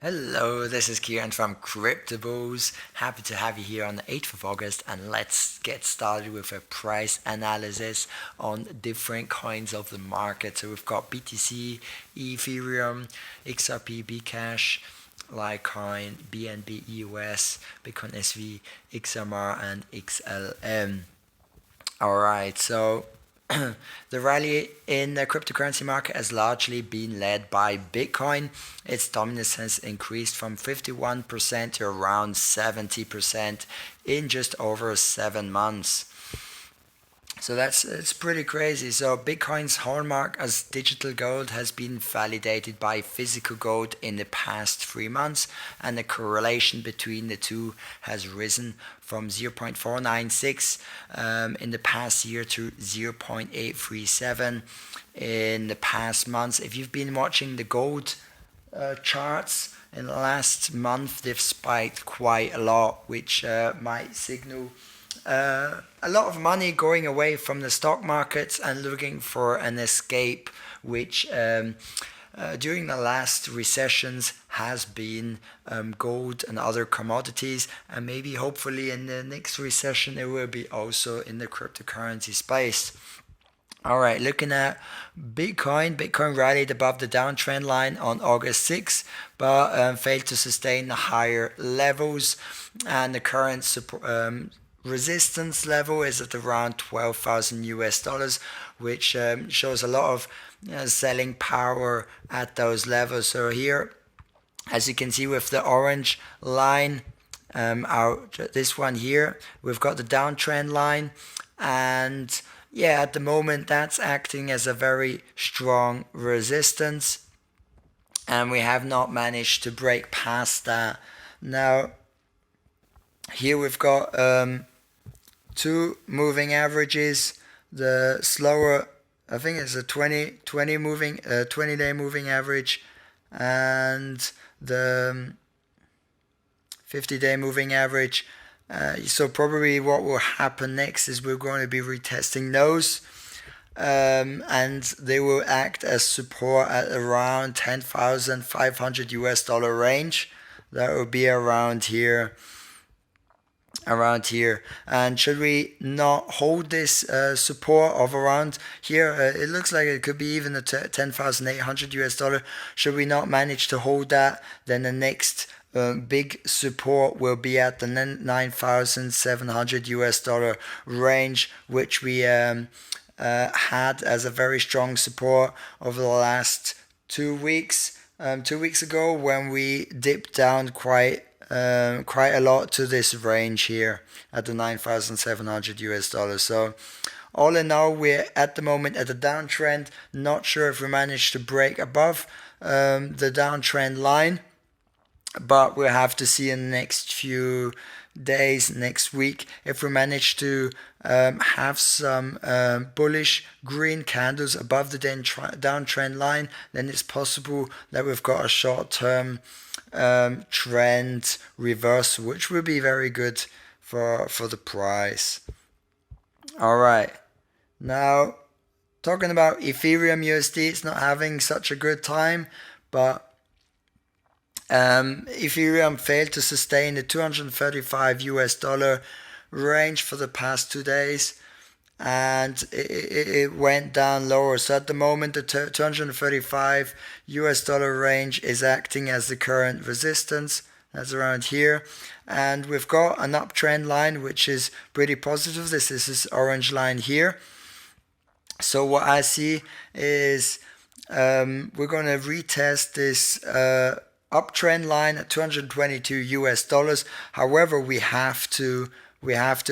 Hello, this is Kieran from CryptoBulls. Happy to have you here on the 8th of August, and let's get started with a price analysis on different coins of the market. So we've got BTC, Ethereum, XRP, Bcash, Litecoin, BNB, EOS, Bitcoin SV, XMR, and XLM. Alright, so the rally in the cryptocurrency market has largely been led by Bitcoin. Its dominance has increased from 51% to around 70% in just over 7 months. So it's pretty crazy. So Bitcoin's hallmark as digital gold has been validated by physical gold in the past 3 months, and the correlation between the two has risen from 0.496 in the past year to 0.837 in the past months. If you've been watching the gold charts in the last month, they've spiked quite a lot, which might signal a lot of money going away from the stock markets and looking for an escape, which during the last recessions has been gold and other commodities, and maybe hopefully in the next recession it will be also in the cryptocurrency space. All right, looking at Bitcoin rallied above the downtrend line on August 6th, but failed to sustain the higher levels, and the current resistance level is at around 12,000 US dollars, which shows a lot of selling power at those levels. So here, as you can see with the orange line, this one here, we've got the downtrend line, and yeah, at the moment that's acting as a very strong resistance, and we have not managed to break past that. Now here we've got two moving averages. The slower, I think it's a 20 day moving average, and the 50-day moving average. So probably what will happen next is we're going to be retesting those, and they will act as support at around 10,500 US dollar range. That will be around here. And should we not hold this support of around here, it looks like it could be even a 10,800 US dollar. Should we not manage to hold that, then the next big support will be at the 9,700 US dollar range, which we had as a very strong support over the last 2 weeks. 2 weeks ago, when we dipped down quite a lot to this range here at the 9,700 US dollars. So all in all, we're at the moment at a downtrend. Not sure if we manage to break above the downtrend line, but we'll have to see in the next few days, next week, if we manage to have some bullish green candles above the downtrend line. Then it's possible that we've got a short-term trend reversal, which will be very good for the price. All right, now talking about Ethereum USD, it's not having such a good time, but Ethereum failed to sustain the 235 US dollar range for the past 2 days, and it went down lower. So at the moment, the 235 US dollar range is acting as the current resistance. That's around here, and we've got an uptrend line which is pretty positive. This is this orange line here. So what I see is we're going to retest this uptrend line at 222 US dollars. However, we have to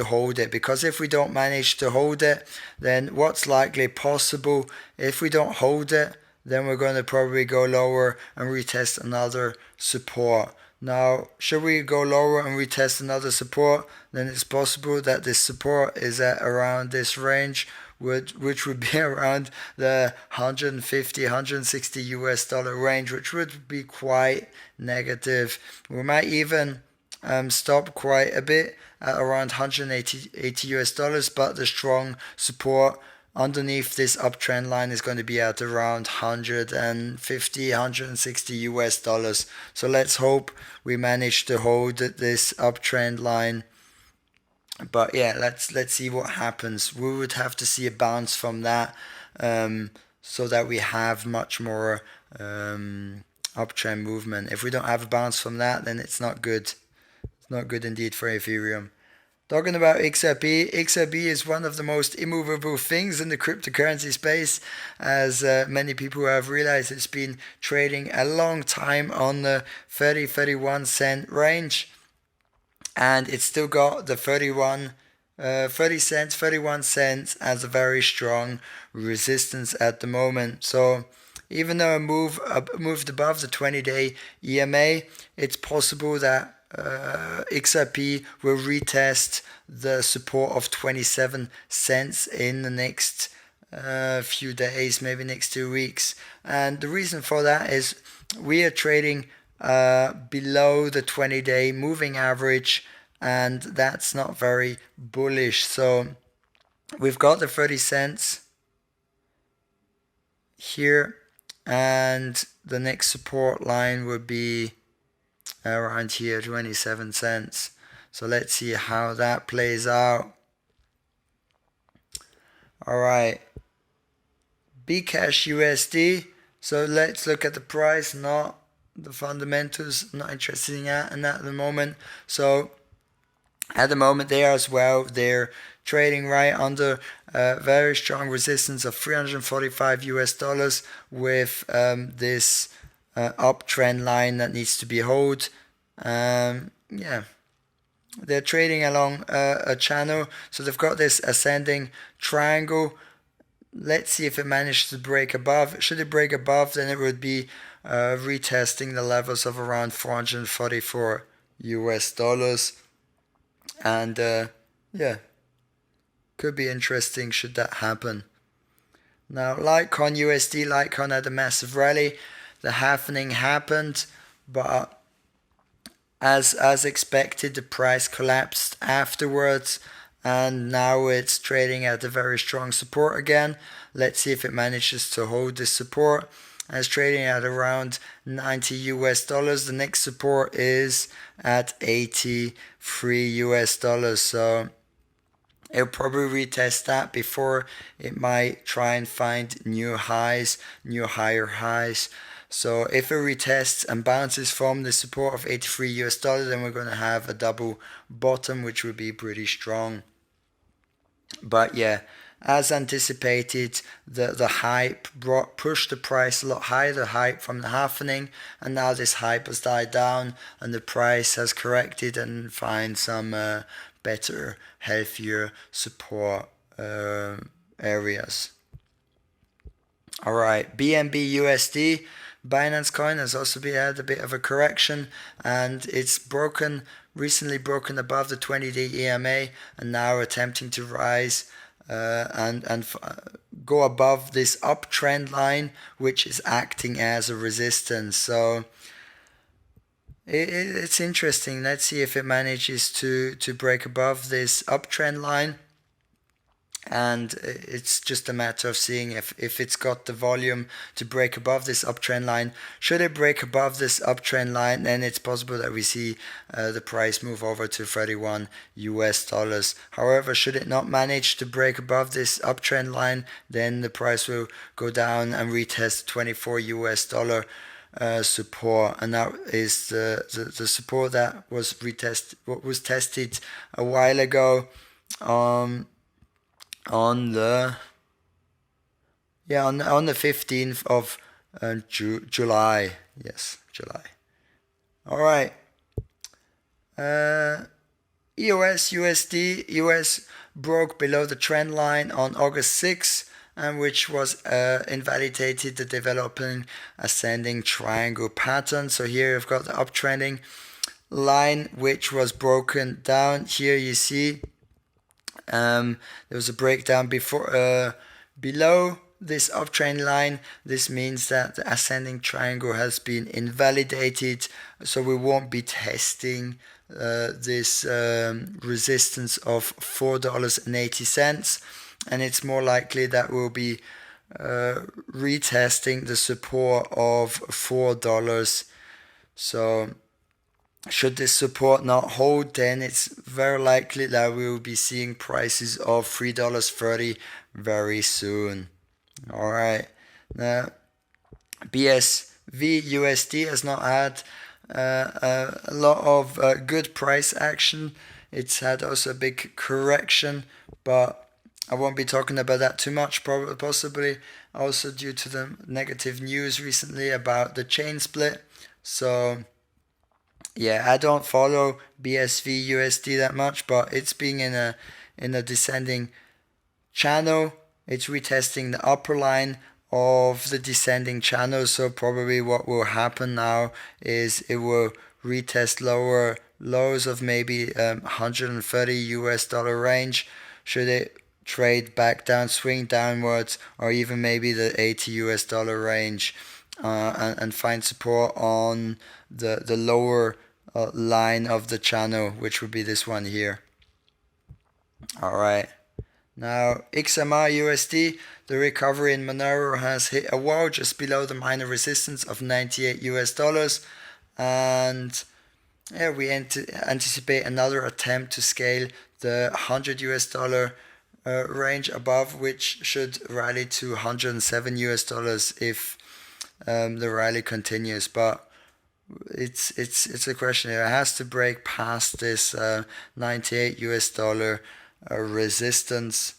hold it, because if we don't manage to hold it, then what's likely possible, if we don't hold it, then we're going to probably go lower and retest another support. Now, should we go lower and retest another support, then it's possible that this support is at around this range, which would be around the 150, 160 US dollar range, which would be quite negative. We might even stop quite a bit at around 180 US dollars, but the strong support underneath this uptrend line is going to be at around 150, 160 US dollars. So let's hope we manage to hold this uptrend line. But yeah, let's see what happens. We would have to see a bounce from that, so that we have much more uptrend movement. If we don't have a bounce from that, then it's not good. It's not good indeed for Ethereum. Talking about XRP, XRP is one of the most immovable things in the cryptocurrency space, as many people have realized. It's been trading a long time on the 30-31 cent range, and it's still got the 31 cents as a very strong resistance at the moment. So even though it moved above the 20-day EMA, it's possible that XRP will retest the support of 27 cents in the next few days, maybe next 2 weeks. And the reason for that is we are trading below the 20-day moving average, and that's not very bullish. So we've got the 30 cents here, and the next support line would be around here, 27 cents. So let's see how that plays out. All right, Bcash USD. So let's look at the price, not the fundamentals. I'm not interested in that at the moment. So at the moment there as well, they're trading right under very strong resistance of 345 US dollars with this uptrend line that needs to be held. Yeah, they're trading along a channel, so they've got this ascending triangle. Let's see if it manages to break above. Should it break above, then it would be retesting the levels of around 444 US dollars, and yeah, could be interesting should that happen. Now Litecoin USD, Litecoin had a massive rally. The halvening happened, but as expected, the price collapsed afterwards, and now it's trading at a very strong support again. Let's see if it manages to hold this support. It's trading at around 90 US dollars. The next support is at 83 US dollars. So it'll probably retest that before it might try and find new highs, new higher highs. So if it retests and bounces from the support of 83 US dollars, then we're going to have a double bottom, which would be pretty strong. But yeah, as anticipated, the hype pushed the price a lot higher, the hype from the halvening, and now this hype has died down and the price has corrected and find some better, healthier support areas. Alright, BNB USD, Binance coin has also had a bit of a correction, and it's recently broken above the 20-day EMA, and now attempting to rise and go above this uptrend line, which is acting as a resistance. So it's interesting. Let's see if it manages to break above this uptrend line. And it's just a matter of seeing if it's got the volume to break above this uptrend line. Should it break above this uptrend line, then it's possible that we see the price move over to 31 US dollars. However, should it not manage to break above this uptrend line, then the price will go down and retest 24 US dollar support, and that is the support that was tested a while ago. On the 15th of July. Yes, July. All right. EOS USD. EOS broke below the trend line on August 6th, and which was invalidated the developing ascending triangle pattern. So here you've got the uptrending line, which was broken down. Here you see there was a breakdown below this uptrend line. This means that the ascending triangle has been invalidated, so we won't be testing this resistance of $4.80. and it's more likely that we'll be retesting the support of $4. So should this support not hold, then it's very likely that we will be seeing prices of $3.30 very soon. All right. Now, BSV USD has not had a lot of good price action. It's had also a big correction, but I won't be talking about that too much, possibly also due to the negative news recently about the chain split. So yeah, I don't follow BSV USD that much, but it's being in a descending channel. It's retesting the upper line of the descending channel. So probably what will happen now is it will retest lower lows of maybe $130 range. Should it trade back down, swing downwards, or even maybe the $80 range, and find support on the lower line of the channel, which would be this one here. All right. Now, XMR USD, the recovery in Monero has hit a wall just below the minor resistance of $98, and yeah, we anticipate another attempt to scale the $100 range above, which should rally to $107 if the rally continues. But it's a question. It has to break past this $98 resistance.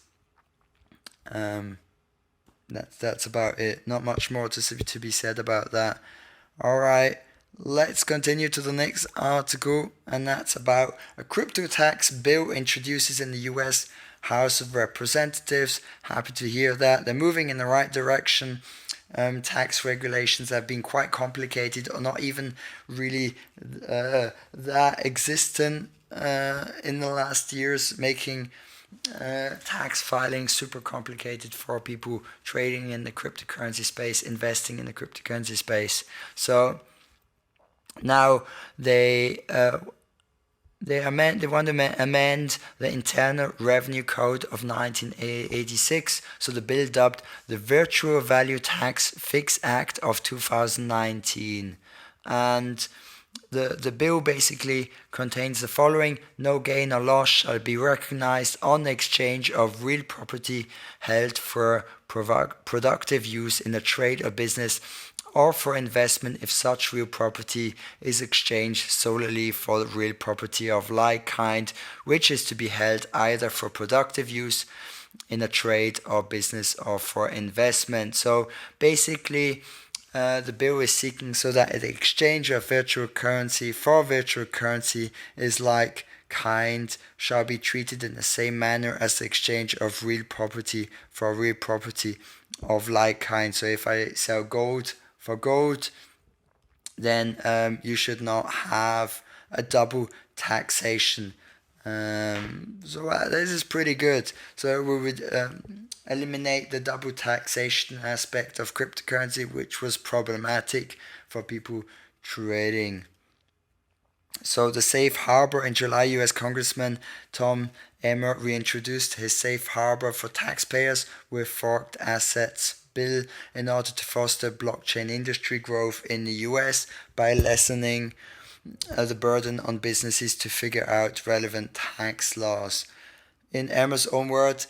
That's about it. Not much more to be said about that. All right, let's continue to the next article, and that's about a crypto tax bill introduces in the U.S. House of Representatives. Happy to hear that they're moving in the right direction. Tax regulations have been quite complicated, or not even really that existent in the last years, making tax filing super complicated for people trading in the cryptocurrency space, investing in the cryptocurrency space. So now they want to amend the Internal Revenue Code of 1986, so the bill dubbed the Virtual Value Tax Fix Act of 2019. And the bill basically contains the following: no gain or loss shall be recognized on the exchange of real property held for productive use in a trade or business, or for investment if such real property is exchanged solely for real property of like kind, which is to be held either for productive use in a trade or business or for investment. So basically, the bill is seeking so that the exchange of virtual currency for virtual currency is like kind shall be treated in the same manner as the exchange of real property for real property of like kind. So if I sell gold for gold, then you should not have a double taxation. So this is pretty good. So we would eliminate the double taxation aspect of cryptocurrency, which was problematic for people trading. So the safe harbor in July, U.S. Congressman Tom Emmer reintroduced his safe harbor for taxpayers with forked assets bill in order to foster blockchain industry growth in the U.S. by lessening the burden on businesses to figure out relevant tax laws. In Emmer's own words,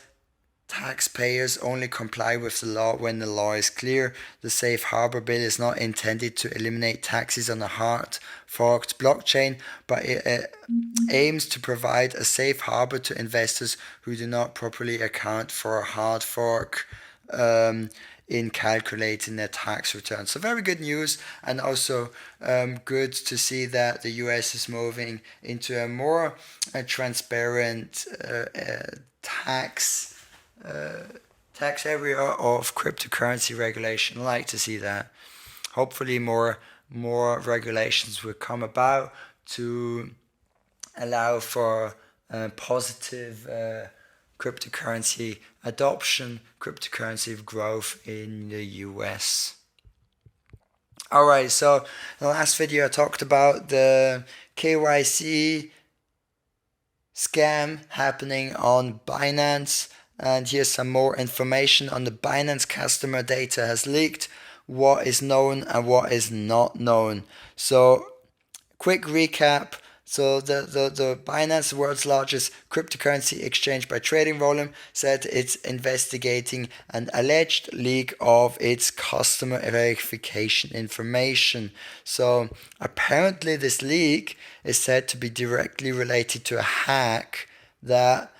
taxpayers only comply with the law when the law is clear. The safe harbor bill is not intended to eliminate taxes on a hard forked blockchain, but it aims to provide a safe harbor to investors who do not properly account for a hard fork in calculating their tax returns. So very good news, and also good to see that the US is moving into a more transparent tax area of cryptocurrency regulation. I like to see that. Hopefully more regulations will come about to allow for positive cryptocurrency adoption, cryptocurrency growth in the US. Alright, so in the last video I talked about the KYC scam happening on Binance, And here's some more information on the Binance customer data has leaked, what is known and what is not known. So quick recap. So the Binance, the world's largest cryptocurrency exchange by trading volume, said it's investigating an alleged leak of its customer verification information. So apparently this leak is said to be directly related to a hack that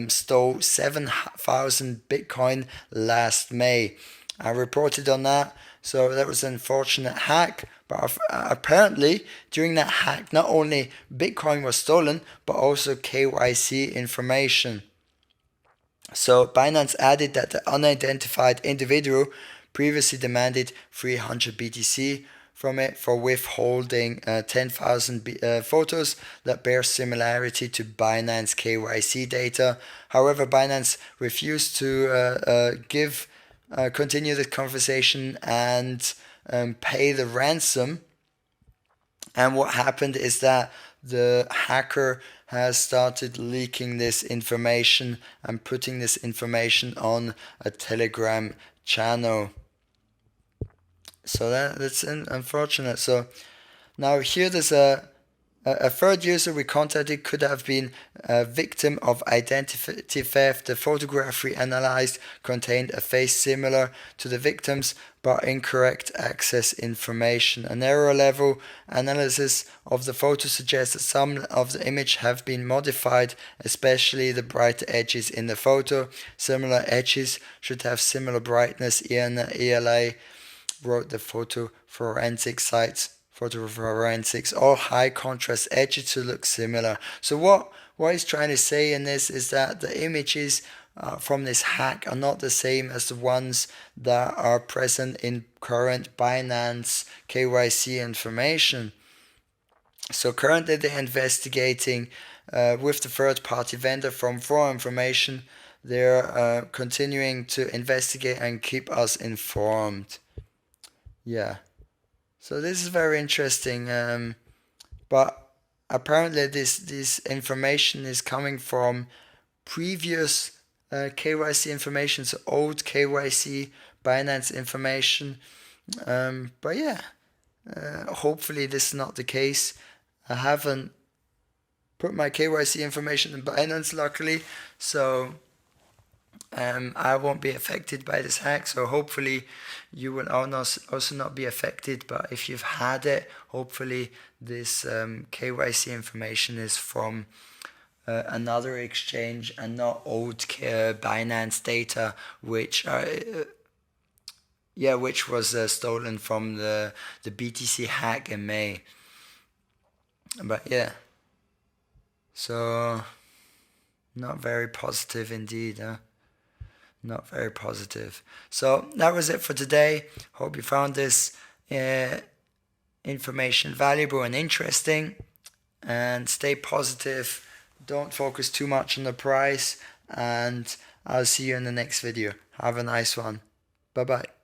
stole 7,000 Bitcoin last May. I reported on that. So that was an unfortunate hack, but apparently during that hack, not only Bitcoin was stolen, but also KYC information. So Binance added that the unidentified individual previously demanded 300 BTC from it for withholding 10,000 photos that bear similarity to Binance KYC data. However, Binance refused to continue the conversation and pay the ransom. And what happened is that the hacker has started leaking this information and putting this information on a Telegram channel. So that's unfortunate. So now here there's a third user we contacted could have been a victim of identity theft. The photograph we analyzed contained a face similar to the victim's but incorrect access information. An error level analysis of the photo suggests that some of the image have been modified, especially the brighter edges in the photo. Similar edges should have similar brightness. ELA wrote the photo forensic sites. Photo forensics, all high contrast edges to look similar. So what he's trying to say in this is that the images from this hack are not the same as the ones that are present in current Binance KYC information. So currently they're investigating with the third-party vendor from fraud information. They're continuing to investigate and keep us informed. Yeah. So this is very interesting, but apparently this information is coming from previous KYC information, so old KYC Binance information. But yeah, hopefully this is not the case. I haven't put my KYC information in Binance, luckily, so I won't be affected by this hack. So hopefully you will also not be affected. But if you've had it, hopefully this KYC information is from another exchange and not old Binance data, which was stolen from the BTC hack in May. But yeah, so not very positive indeed, huh? Not very positive. So that was it for today. Hope you found this information valuable and interesting. And stay positive. Don't focus too much on the price. And I'll see you in the next video. Have a nice one. Bye bye.